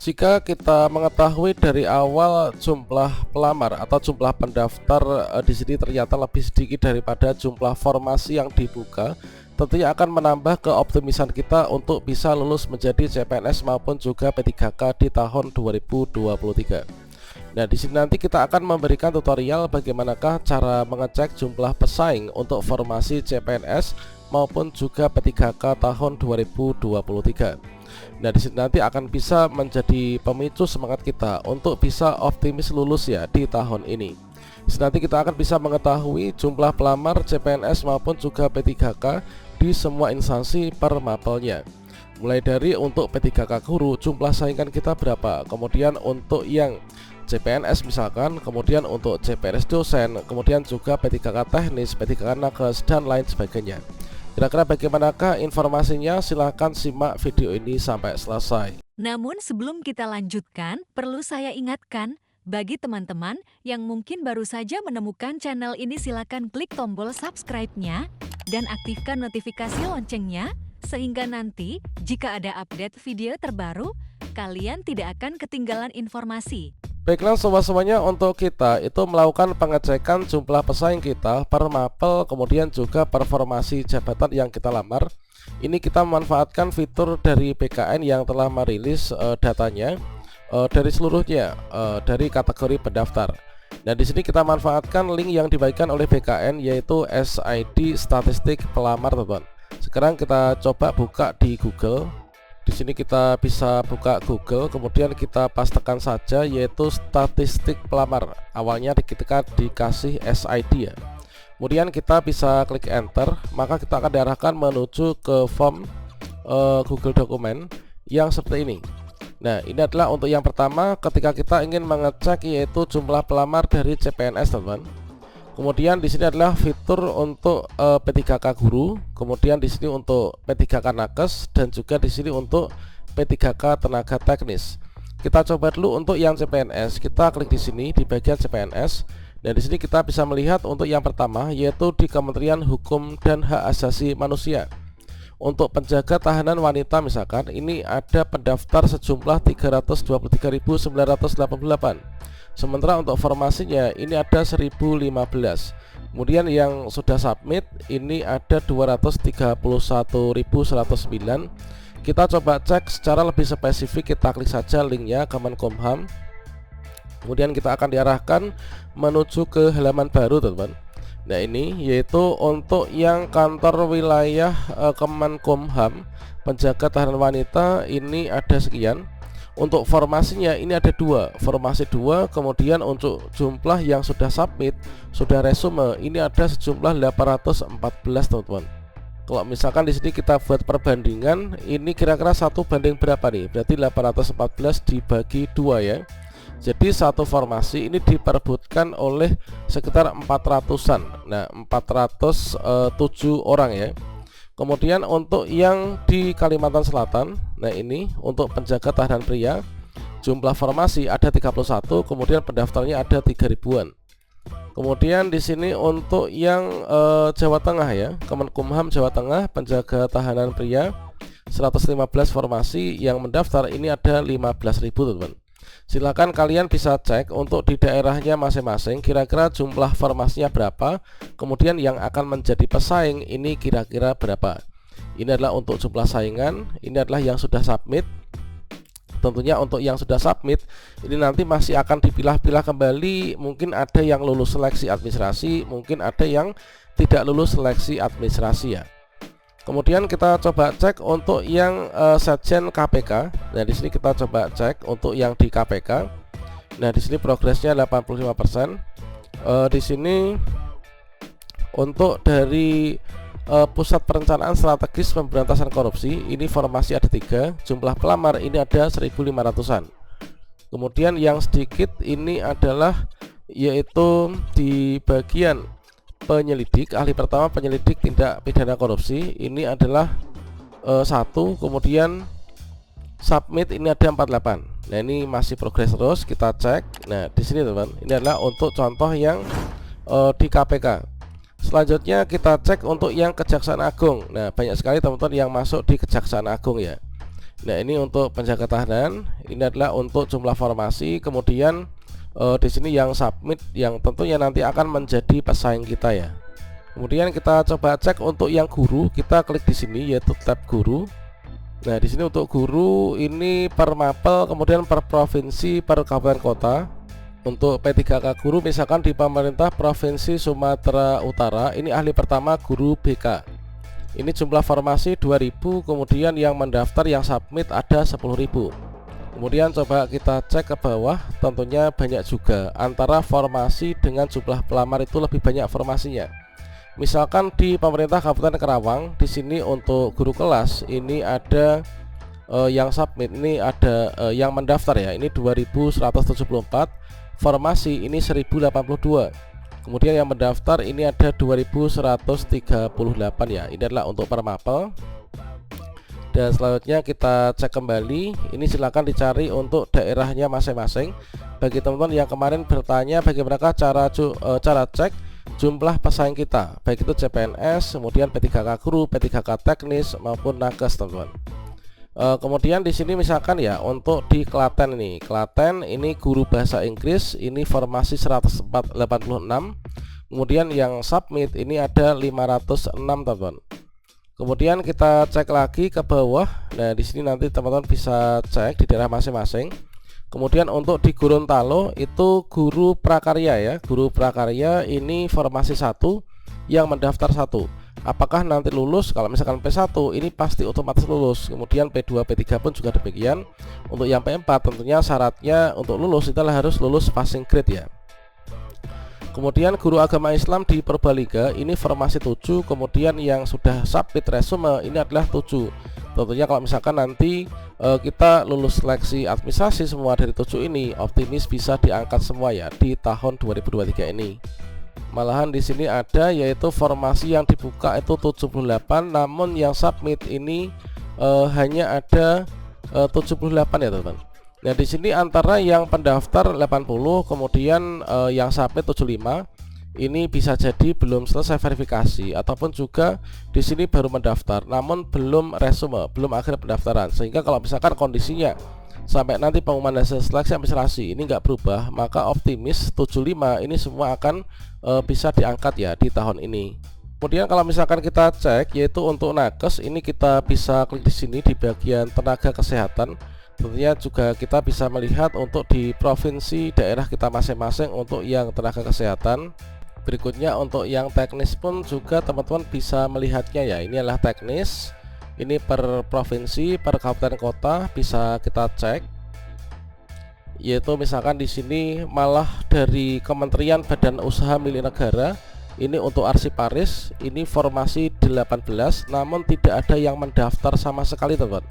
Jika kita mengetahui dari awal jumlah pelamar atau jumlah pendaftar di sini ternyata lebih sedikit daripada jumlah formasi yang dibuka, tentunya akan menambah keoptimisan kita untuk bisa lulus menjadi CPNS maupun juga P3K di tahun 2023. Nah, di sini nanti kita akan memberikan tutorial bagaimanakah cara mengecek jumlah pesaing untuk formasi CPNS maupun juga P3K tahun 2023. Nah, di sini nanti akan bisa menjadi pemicu semangat kita untuk bisa optimis lulus ya di tahun ini. Di sini nanti kita akan bisa mengetahui jumlah pelamar CPNS maupun juga P3K di semua instansi per mapelnya. Mulai dari untuk P3K guru jumlah saingan kita berapa, kemudian untuk yang CPNS misalkan, kemudian untuk CPNS dosen, kemudian juga P3K teknis, P3K nakes, dan lain sebagainya. Kira-kira bagaimanakah informasinya? Silahkan simak video ini sampai selesai. Namun sebelum kita lanjutkan, perlu saya ingatkan, bagi teman-teman yang mungkin baru saja menemukan channel ini, silakan klik tombol subscribe-nya dan aktifkan notifikasi loncengnya, sehingga nanti jika ada update video terbaru, kalian tidak akan ketinggalan informasi. Baiklah semuanya, untuk kita itu melakukan pengecekan jumlah pesaing kita per mapel, kemudian juga per formasi jabatan yang kita lamar. Ini kita memanfaatkan fitur dari BKN yang telah merilis datanya dari seluruhnya dari kategori pendaftar. Nah, di sini kita manfaatkan link yang dibagikan oleh BKN yaitu SID statistik pelamar, teman-teman. Sekarang kita coba buka di Google. Di sini kita bisa buka Google, kemudian kita pastekan saja yaitu statistik pelamar. Awalnya kita dikasih SID ya. Kemudian kita bisa klik enter, maka kita akan diarahkan menuju ke form Google dokumen yang seperti ini. Nah, ini adalah untuk yang pertama ketika kita ingin mengecek yaitu jumlah pelamar dari CPNS, teman-teman. Kemudian di sini adalah fitur untuk P3K guru, kemudian di sini untuk P3K nakes, dan juga di sini untuk P3K tenaga teknis. Kita coba dulu untuk yang CPNS. Kita klik di sini di bagian CPNS. Dan di sini kita bisa melihat untuk yang pertama yaitu di Kementerian Hukum dan Hak Asasi Manusia. Untuk penjaga tahanan wanita misalkan, ini ada pendaftar sejumlah 323.988. Sementara untuk formasinya ini ada 1015. Kemudian yang sudah submit ini ada 231.109. Kita coba cek secara lebih spesifik, kita klik saja linknya Kemenkumham. Kemudian kita akan diarahkan menuju ke halaman baru, teman-teman. Nah, ini yaitu untuk yang kantor wilayah Kemenkumham penjaga tahanan wanita, ini ada sekian. Untuk formasinya ini ada formasi 2, kemudian untuk jumlah yang sudah submit, sudah resume, ini ada sejumlah 814, teman-teman. Kalau misalkan di sini kita buat perbandingan, ini kira-kira 1 banding berapa nih? Berarti 814 dibagi 2 ya. Jadi satu formasi ini diperebutkan oleh sekitar 400-an. Nah, 407 orang ya. Kemudian untuk yang di Kalimantan Selatan, nah ini untuk penjaga tahanan pria, jumlah formasi ada 31, kemudian pendaftarnya ada 3.000-an. Kemudian di sini untuk yang Jawa Tengah ya, Kemenkumham Jawa Tengah penjaga tahanan pria 115 formasi, yang mendaftar ini ada 15.000, teman-teman. Silakan kalian bisa cek untuk di daerahnya masing-masing kira-kira jumlah formasinya berapa, kemudian yang akan menjadi pesaing ini kira-kira berapa. Ini adalah untuk jumlah saingan, ini adalah yang sudah submit. Tentunya untuk yang sudah submit ini nanti masih akan dipilah-pilah kembali, mungkin ada yang lulus seleksi administrasi, mungkin ada yang tidak lulus seleksi administrasi ya. Kemudian kita coba cek untuk yang Sekjen KPK. Nah, di sini kita coba cek untuk yang di KPK. Nah, di sini progresnya 85%. Di sini untuk dari Pusat Perencanaan Strategis Pemberantasan Korupsi, ini formasi ada 3, jumlah pelamar ini ada 1.500-an. Kemudian yang sedikit ini adalah yaitu di bagian penyelidik, ahli pertama penyelidik tindak pidana korupsi, ini adalah 1, kemudian submit ini ada 48. Nah, ini masih progres terus, kita cek. Nah, di sini teman, ini adalah untuk contoh yang di KPK. Selanjutnya kita cek untuk yang Kejaksaan Agung. Nah, banyak sekali teman-teman yang masuk di Kejaksaan Agung ya. Nah, ini untuk penjaga tahanan, ini adalah untuk jumlah formasi. Kemudian di sini yang submit yang tentunya nanti akan menjadi pesaing kita ya. Kemudian kita coba cek untuk yang guru, kita klik di sini yaitu tab guru. Nah, di sini untuk guru ini per mapel, kemudian per provinsi, per kabupaten kota. Untuk P3K guru misalkan di pemerintah Provinsi Sumatera Utara, ini ahli pertama guru BK. Ini jumlah formasi 2000, kemudian yang mendaftar yang submit ada 10.000. Kemudian coba kita cek ke bawah, tentunya banyak juga. Antara formasi dengan jumlah pelamar itu lebih banyak formasinya. Misalkan di pemerintah Kabupaten Karawang, di sini untuk guru kelas ini ada yang submit, ini ada yang mendaftar ya, ini 2174. Formasi ini 1082. Kemudian yang mendaftar ini ada 2138 ya. Ini adalah untuk per mapel. Dan selanjutnya kita cek kembali. Ini silakan dicari untuk daerahnya masing-masing. Bagi teman-teman yang kemarin bertanya bagaimana cara cek jumlah pesaing kita, baik itu CPNS, kemudian P3K guru, P3K teknis maupun nakes, teman-teman. Kemudian di sini misalkan ya untuk di Klaten ini, Klaten ini guru bahasa Inggris ini formasi 186. Kemudian yang submit ini ada 506, teman-teman. Kemudian kita cek lagi ke bawah. Nah, di sini nanti teman-teman bisa cek di daerah masing-masing. Kemudian untuk di Gorontalo itu guru prakarya ya, guru prakarya ini formasi 1 yang mendaftar 1. Apakah nanti lulus? Kalau misalkan P1 ini pasti otomatis lulus. Kemudian P2, P3 pun juga demikian. Untuk yang P4 tentunya syaratnya untuk lulus itulah harus lulus passing grade ya. Kemudian guru agama Islam di Purbalingga ini formasi 7. Kemudian yang sudah submit resume ini adalah 7. Tentunya kalau misalkan nanti kita lulus seleksi administrasi semua dari 7 ini, optimis bisa diangkat semua ya di tahun 2023 ini. Malahan di sini ada yaitu formasi yang dibuka itu 78, namun yang submit ini hanya ada 78 ya, teman-teman. Nah, di sini antara yang pendaftar 80, kemudian yang submit 75. Ini bisa jadi belum selesai verifikasi ataupun juga di sini baru mendaftar namun belum resume, belum akhir pendaftaran. Sehingga kalau misalkan kondisinya sampai nanti pengumuman hasil seleksi administrasi ini nggak berubah, maka optimis 75 ini semua akan bisa diangkat ya di tahun ini. Kemudian kalau misalkan kita cek yaitu untuk nakes, ini kita bisa klik di sini di bagian tenaga kesehatan. Tentunya juga kita bisa melihat untuk di provinsi daerah kita masing-masing untuk yang tenaga kesehatan. Berikutnya untuk yang teknis pun juga teman-teman bisa melihatnya ya. Ini adalah teknis. Ini per provinsi, per kabupaten kota bisa kita cek. Yaitu misalkan di sini malah dari Kementerian Badan Usaha Milik Negara, ini untuk arsiparis, ini formasi 18 namun tidak ada yang mendaftar sama sekali, teman-teman.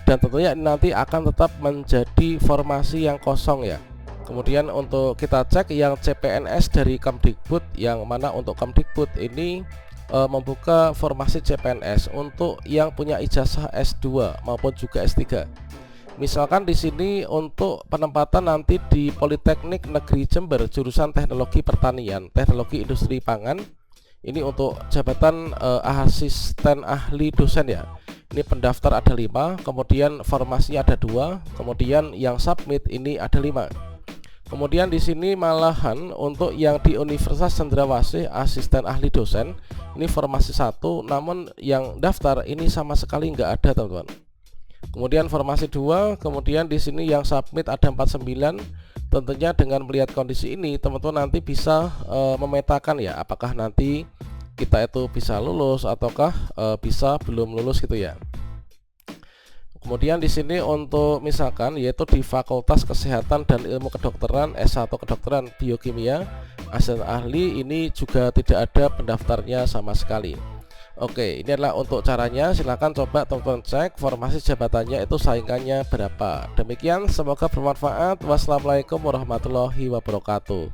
Dan tentunya ini nanti akan tetap menjadi formasi yang kosong ya. Kemudian untuk kita cek yang CPNS dari Kemdikbud, yang mana untuk Kemdikbud ini membuka formasi CPNS untuk yang punya ijazah S2 maupun juga S3. Misalkan di sini untuk penempatan nanti di Politeknik Negeri Jember jurusan Teknologi Pertanian, Teknologi Industri Pangan. Ini untuk jabatan asisten ahli dosen ya. Ini pendaftar ada 5, kemudian formasinya ada 2, kemudian yang submit ini ada 5. Kemudian di sini malahan untuk yang di Universitas Cendrawasih asisten ahli dosen ini formasi 1, namun yang daftar ini sama sekali nggak ada, teman-teman. Kemudian formasi 2, kemudian di sini yang submit ada 49. Tentunya dengan melihat kondisi ini teman-teman nanti bisa memetakan ya apakah nanti kita itu bisa lulus ataukah bisa belum lulus gitu ya. Kemudian di sini untuk misalkan yaitu di Fakultas Kesehatan dan Ilmu Kedokteran S1 Kedokteran Biokimia asisten ahli ini juga tidak ada pendaftarnya sama sekali. Oke, ini adalah untuk caranya. Silahkan coba teman-teman cek formasi jabatannya itu saingannya berapa. Demikian, semoga bermanfaat. Wassalamualaikum warahmatullahi wabarakatuh.